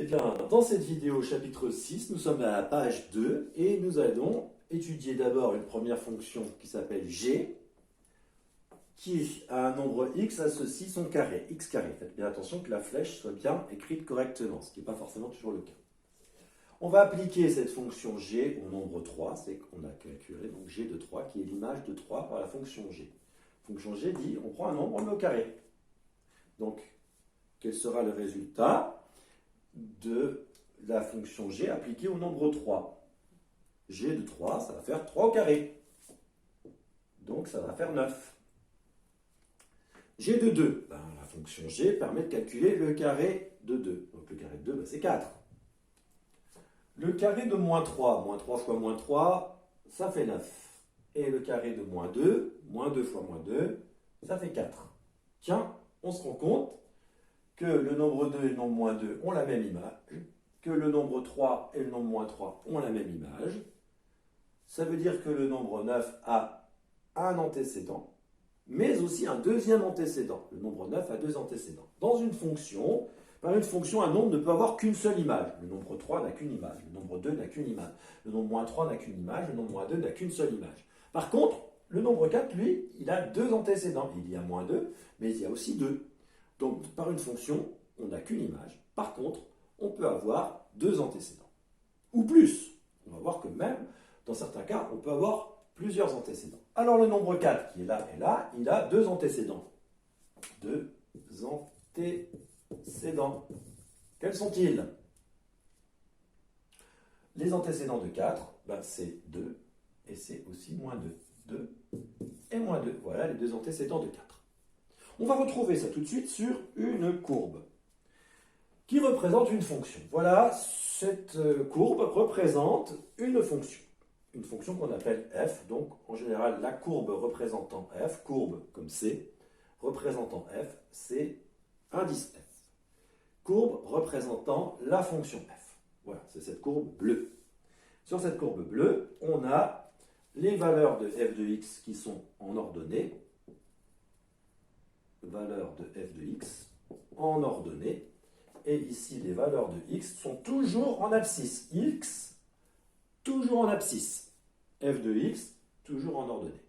Eh bien, dans cette vidéo chapitre 6, nous sommes à la page 2 et nous allons étudier d'abord une première fonction qui s'appelle g, qui à un nombre x associe son carré, x carré. Faites bien attention que la flèche soit bien écrite correctement, ce qui n'est pas forcément toujours le cas. On va appliquer cette fonction g au nombre 3, c'est qu'on a calculé donc g de 3 qui est l'image de 3 par la fonction g. La fonction g dit on prend un nombre, on le met au carré. Donc, quel sera le résultat de la fonction g appliquée au nombre 3? G de 3, ça va faire 3 au carré. Donc, ça va faire 9. G de 2, la fonction g permet de calculer le carré de 2. Donc, le carré de 2, c'est 4. Le carré de moins 3 fois moins 3, ça fait 9. Et le carré de moins 2 fois moins 2, ça fait 4. Tiens, on se rend compte que le nombre 2 et le nombre moins 2 ont la même image, que le nombre 3 et le nombre moins 3 ont la même image. Ça veut dire que le nombre 9 a un antécédent, mais aussi un deuxième antécédent. Le nombre 9 a deux antécédents. Dans une fonction, par une fonction, un nombre ne peut avoir qu'une seule image. Le nombre 3 n'a qu'une image, le nombre 2 n'a qu'une image, le nombre moins 3 n'a qu'une image, le nombre moins 2 n'a qu'une seule image. Par contre, le nombre 4, lui, il a deux antécédents. Il y a moins 2, mais il y a aussi 2. Donc, par une fonction, on n'a qu'une image. Par contre, on peut avoir deux antécédents. Ou plus. On va voir que même, dans certains cas, on peut avoir plusieurs antécédents. Alors, le nombre 4, qui est là et là, il a deux antécédents. Deux antécédents. Quels sont-ils? Les antécédents de 4, c'est 2 et c'est aussi moins 2. 2 et moins 2. Voilà les deux antécédents de 4. On va retrouver ça tout de suite sur une courbe qui représente une fonction. Voilà, cette courbe représente une fonction qu'on appelle f. Donc, en général, la courbe représentant f, courbe comme C, représentant f, c'est indice f. Courbe représentant la fonction f. Voilà, c'est cette courbe bleue. Sur cette courbe bleue, on a les valeurs de f de x qui sont en ordonnée, valeurs de f de x en ordonnée, et ici les valeurs de x sont toujours en abscisse. X, toujours en abscisse. f de x, toujours en ordonnée.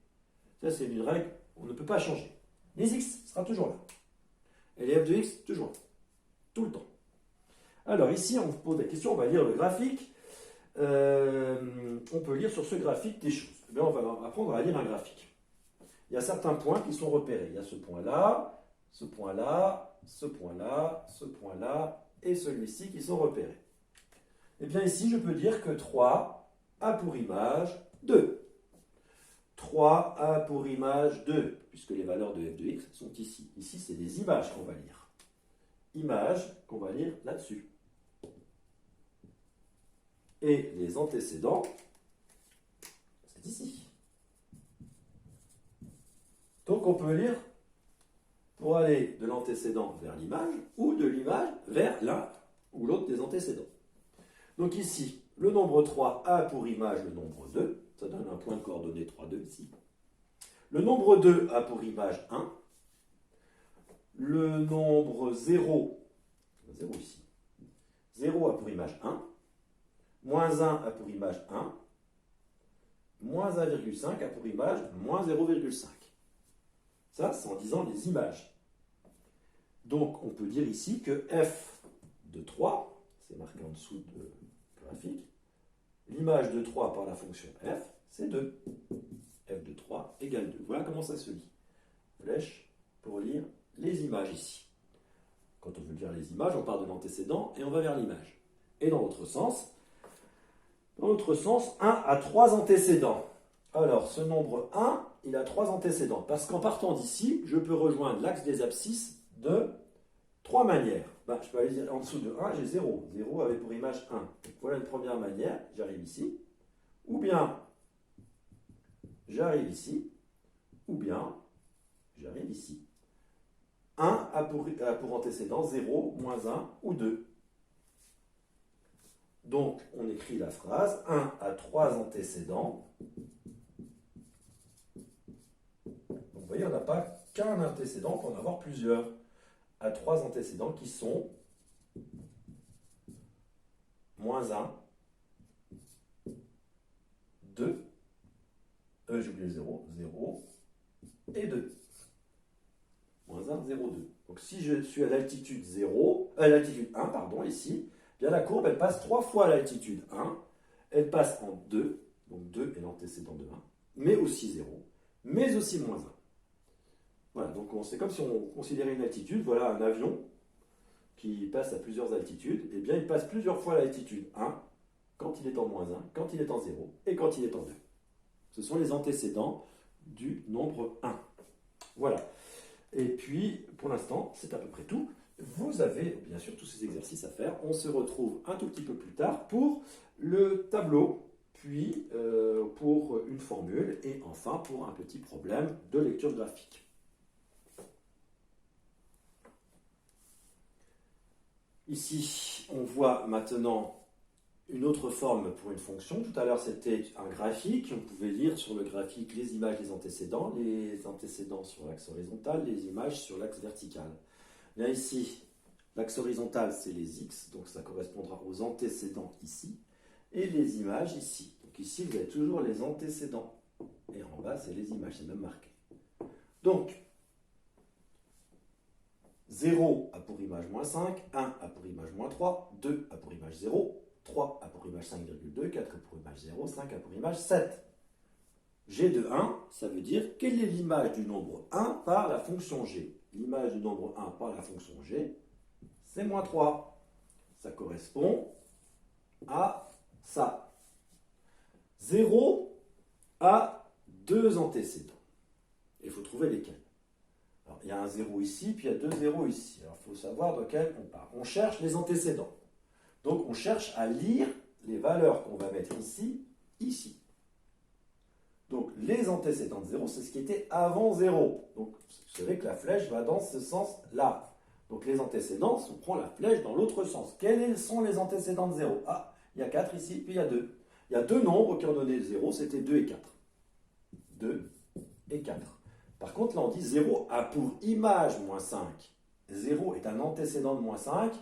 Ça, c'est une règle, on ne peut pas changer. Les x sera toujours là. Et les f de x, toujours là. Tout le temps. Alors ici, on vous pose la question, on va lire le graphique. On peut lire sur ce graphique des choses. Eh bien, on va apprendre à lire un graphique. Il y a certains points qui sont repérés. Il y a ce point-là, ce point-là, ce point-là, ce point-là et celui-ci qui sont repérés. Eh bien ici, je peux dire que 3 a pour image 2. 3 a pour image 2, puisque les valeurs de f de x sont ici. Ici, c'est des images qu'on va lire. Images qu'on va lire là-dessus. Et les antécédents, c'est ici. Donc on peut lire pour aller de l'antécédent vers l'image ou de l'image vers l'un ou l'autre des antécédents. Donc ici, le nombre 3 a pour image le nombre 2. Ça donne un point de coordonnée 3, 2 ici. Le nombre 2 a pour image 1. Le nombre 0, 0 ici. 0 a pour image 1. Moins 1 a pour image 1. Moins 1,5 a pour image moins 0,5. Ça, c'est en disant les images. Donc, on peut dire ici que f de 3, c'est marqué en dessous de graphique, l'image de 3 par la fonction f, c'est 2. f de 3 égale 2. Voilà comment ça se lit. Flèche pour lire les images ici. Quand on veut lire les images, on part de l'antécédent et on va vers l'image. Et dans l'autre sens, 1 a 3 antécédents. Alors, ce nombre 1, il a 3 antécédents. Parce qu'en partant d'ici, je peux rejoindre l'axe des abscisses de 3 manières. Je peux aller en dessous de 1, j'ai 0. 0 avait pour image 1. Donc, voilà une première manière. J'arrive ici. Ou bien, j'arrive ici. Ou bien, j'arrive ici. 1 a pour antécédent 0, moins 1 ou 2. Donc, on écrit la phrase 1 a 3 antécédents. Donc, vous voyez, on n'a pas qu'un antécédent, on peut en avoir plusieurs. A 3 antécédents qui sont moins 1, 2, j'ai oublié le 0, 0 et 2. Moins 1, 0, 2. Donc si je suis à l'altitude 1, pardon, ici, bien la courbe, elle passe 3 fois à l'altitude 1, elle passe en 2, donc 2 est l'antécédent de 1, mais aussi 0, mais aussi moins 1. Voilà, donc c'est comme si on considérait une altitude, voilà un avion qui passe à plusieurs altitudes, et bien il passe plusieurs fois à l'altitude 1, quand il est en moins 1, quand il est en 0, et quand il est en 2. Ce sont les antécédents du nombre 1. Voilà. Et puis, pour l'instant, c'est à peu près tout. Vous avez bien sûr tous ces exercices à faire. On se retrouve un tout petit peu plus tard pour le tableau, puis pour une formule, et enfin pour un petit problème de lecture graphique. Ici, on voit maintenant une autre forme pour une fonction. Tout à l'heure, c'était un graphique. On pouvait lire sur le graphique les images des antécédents sur l'axe horizontal, les images sur l'axe vertical. Bien ici, l'axe horizontal, c'est les x, donc ça correspondra aux antécédents ici, et les images ici. Donc ici, vous avez toujours les antécédents. Et en bas, c'est les images, c'est même marqué. Donc, 0 a pour image moins 5, 1 a pour image moins 3, 2 a pour image 0, 3 a pour image 5,2, 4 a pour image 0, 5 a pour image 7. G de 1, ça veut dire quelle est l'image du nombre 1 par la fonction G. L'image du nombre 1 par la fonction G, c'est moins 3. Ça correspond à ça. 0 a deux antécédents. Il faut trouver lesquels. Alors, il y a un 0 ici, puis il y a deux 0 ici. Alors, il faut savoir de quel on part. On cherche les antécédents. Donc, on cherche à lire les valeurs qu'on va mettre ici, ici. Donc, les antécédents de 0, c'est ce qui était avant 0. Donc, vous savez que la flèche va dans ce sens-là. Donc, les antécédents, on prend la flèche dans l'autre sens. Quels sont les antécédents de 0? Ah, il y a 4 ici, puis il y a 2. Il y a deux nombres qui ont donné 0, c'était 2 et 4. 2 et 4. Par contre, là, on dit 0 a pour image moins 5. 0 est un antécédent de moins 5.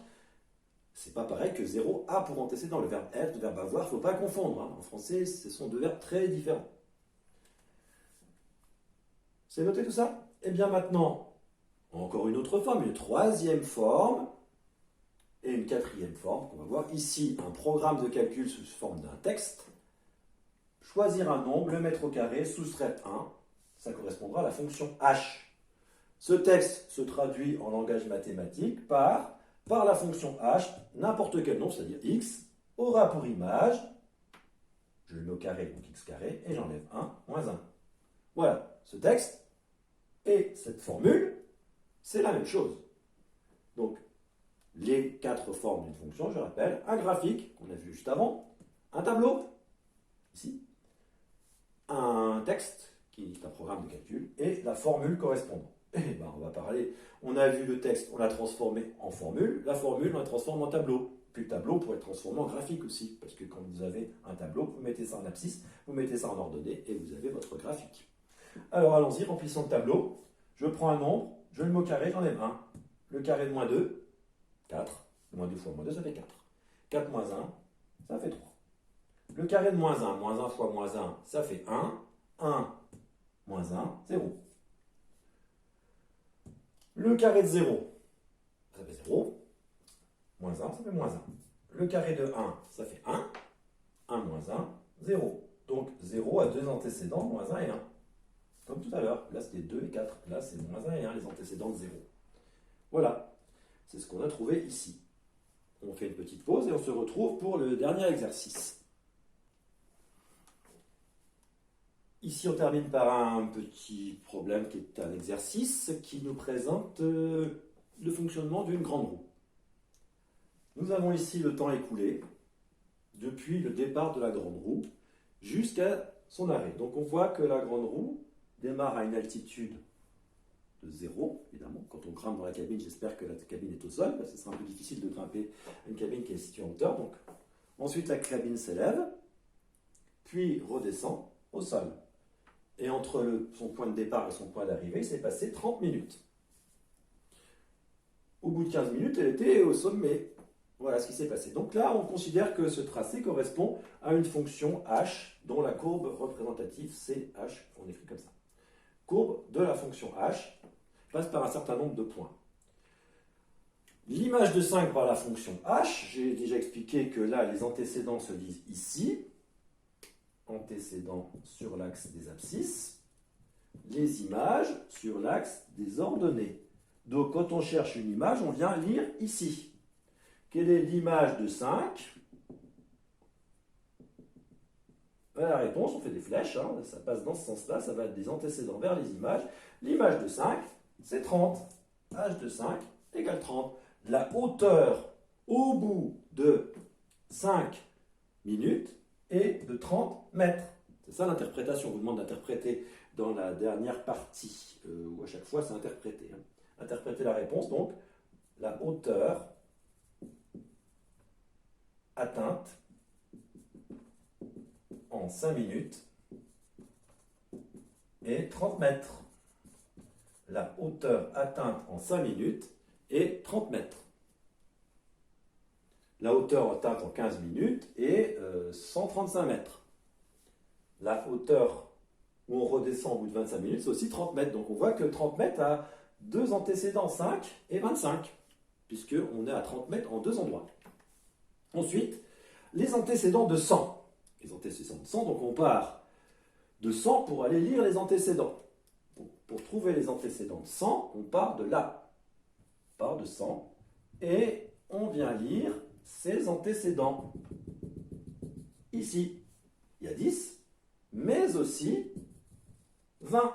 C'est pas pareil que 0 a pour antécédent. Le verbe être, le verbe avoir, il ne faut pas confondre. En français, ce sont deux verbes très différents. C'est noté tout ça? Eh bien maintenant, encore une autre forme, une troisième forme et une quatrième forme qu'on va voir ici. Un programme de calcul sous forme d'un texte. Choisir un nombre, le mettre au carré, soustraire 1. Ça correspondra à la fonction h. Ce texte se traduit en langage mathématique par la fonction h, n'importe quel nombre, c'est-à-dire x, aura pour image, je le mets au carré, donc x carré, et j'enlève 1, moins 1. Voilà, ce texte et cette formule, c'est la même chose. Donc, les quatre formes d'une fonction, je rappelle, un graphique, qu'on a vu juste avant, un tableau, ici, un texte, qui est un programme de calcul, et la formule correspondante. Et ben, on va parler, on a vu le texte, on l'a transformé en formule, la formule, on la transforme en tableau. Puis le tableau pourrait être transformé en graphique aussi, parce que quand vous avez un tableau, vous mettez ça en abscisse, vous mettez ça en ordonnée, et vous avez votre graphique. Alors allons-y, remplissons le tableau. Je prends un nombre, je le mets au carré, j'enlève 1. Le carré de moins 2, 4. Moins 2 fois moins 2, ça fait 4. 4 moins 1, ça fait 3. Le carré de moins 1 fois moins 1, ça fait 1. 1 moins 1, 0. Le carré de 0, ça fait 0. Moins 1, ça fait moins 1. Le carré de 1, ça fait 1. 1 moins 1, 0. Donc 0 a deux antécédents, moins 1 et 1. Comme tout à l'heure. Là, c'était 2 et 4. Là, c'est moins 1 et 1, les antécédents de 0. Voilà. C'est ce qu'on a trouvé ici. On fait une petite pause et on se retrouve pour le dernier exercice. Ici, on termine par un petit problème qui est un exercice qui nous présente le fonctionnement d'une grande roue. Nous avons ici le temps écoulé depuis le départ de la grande roue jusqu'à son arrêt. Donc on voit que la grande roue démarre à une altitude de 0, évidemment. Quand on grimpe dans la cabine, j'espère que la cabine est au sol, parce que ce sera un peu difficile de grimper une cabine qui est située en hauteur. Donc, ensuite, la cabine s'élève, puis redescend au sol. Et entre son point de départ et son point d'arrivée, il s'est passé 30 minutes. Au bout de 15 minutes, elle était au sommet. Voilà ce qui s'est passé. Donc là, on considère que ce tracé correspond à une fonction h dont la courbe représentative c'est h, on écrit comme ça. Courbe de la fonction h passe par un certain nombre de points. L'image de 5 par la fonction h, j'ai déjà expliqué que là, les antécédents se lisent ici, antécédents sur l'axe des abscisses, les images sur l'axe des ordonnées. Donc quand on cherche une image, on vient lire ici. Quelle est l'image de 5 ? La réponse, on fait des flèches, hein, ça passe dans ce sens-là, ça va des antécédents vers les images. L'image de 5, c'est 30. H de 5 égale 30. La hauteur au bout de 5 minutes est de 30 mètres. C'est ça l'interprétation. On vous demande d'interpréter dans la dernière partie, où à chaque fois c'est interprété. Hein. Interpréter la réponse, donc la hauteur atteinte en 5 minutes est 30 mètres. La hauteur atteinte en 5 minutes est 30 mètres. La hauteur atteinte en 15 minutes est 135 mètres. La hauteur où on redescend au bout de 25 minutes, c'est aussi 30 mètres. Donc on voit que 30 mètres a deux antécédents, 5 et 25, puisqu'on est à 30 mètres en deux endroits. Ensuite, les antécédents de 100. Les antécédents de 100, donc on part de 100 pour aller lire les antécédents. Pour trouver les antécédents de 100, on part de là. On part de 100 et on vient lire ces antécédents. Ici, il y a 10, mais aussi 20.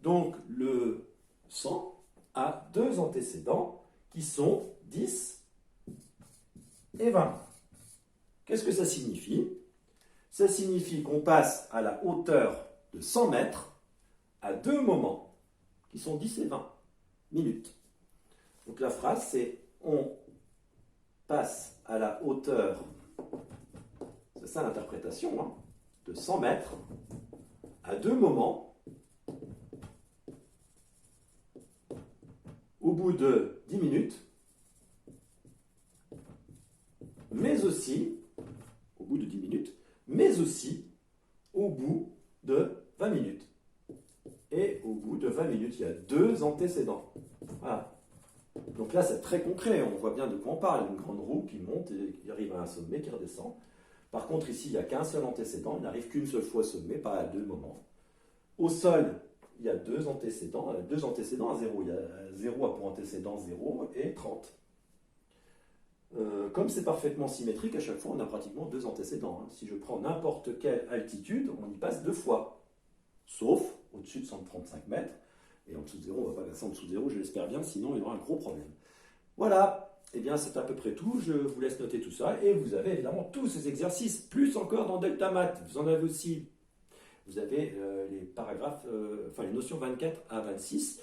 Donc le 100 a deux antécédents qui sont 10 et 20. Qu'est-ce que ça signifie ? Ça signifie qu'on passe à la hauteur de 100 mètres à deux moments qui sont 10 et 20 minutes. Donc la phrase c'est on passe à la hauteur, c'est ça l'interprétation, hein, de 100 mètres à deux moments au bout de 10 minutes, mais aussi, au bout de 10 minutes, mais aussi au bout de 20 minutes. Et au bout de 20 minutes, il y a deux antécédents. Voilà. Donc là, c'est très concret, on voit bien de quoi on parle. Une grande roue qui monte et qui arrive à un sommet, qui redescend. Par contre, ici, il n'y a qu'un seul antécédent, il n'arrive qu'une seule fois au sommet, pas à deux moments. Au sol, il y a deux antécédents à 0. Il y a 0 a pour antécédent 0 et 30. Comme c'est parfaitement symétrique, à chaque fois, on a pratiquement deux antécédents. Hein. Si je prends n'importe quelle altitude, on y passe deux fois. Sauf au-dessus de 135 mètres. Et en dessous de 0, on ne va pas passer en dessous de 0, je l'espère bien, sinon il y aura un gros problème. Voilà, et bien c'est à peu près tout. Je vous laisse noter tout ça. Et vous avez évidemment tous ces exercices, plus encore dans Delta Math. Vous en avez aussi. Vous avez les paragraphes, les notions 24 à 26,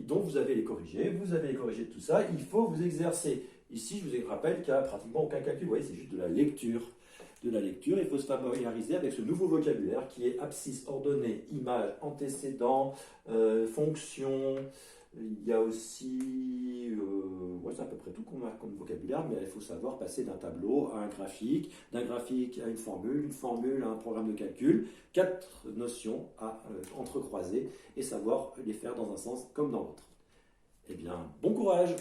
dont vous avez les corrigés. Vous avez les corrigés de tout ça. Il faut vous exercer. Ici, je vous rappelle qu'il n'y a pratiquement aucun calcul. Vous voyez, c'est juste de la lecture. Il faut se familiariser avec ce nouveau vocabulaire qui est abscisse, ordonnée, image, antécédent, fonction. Il y a aussi, c'est à peu près tout qu'on a comme vocabulaire, mais il faut savoir passer d'un tableau à un graphique, d'un graphique à une formule à un programme de calcul. 4 notions à entrecroiser et savoir les faire dans un sens comme dans l'autre. Eh bien, bon courage!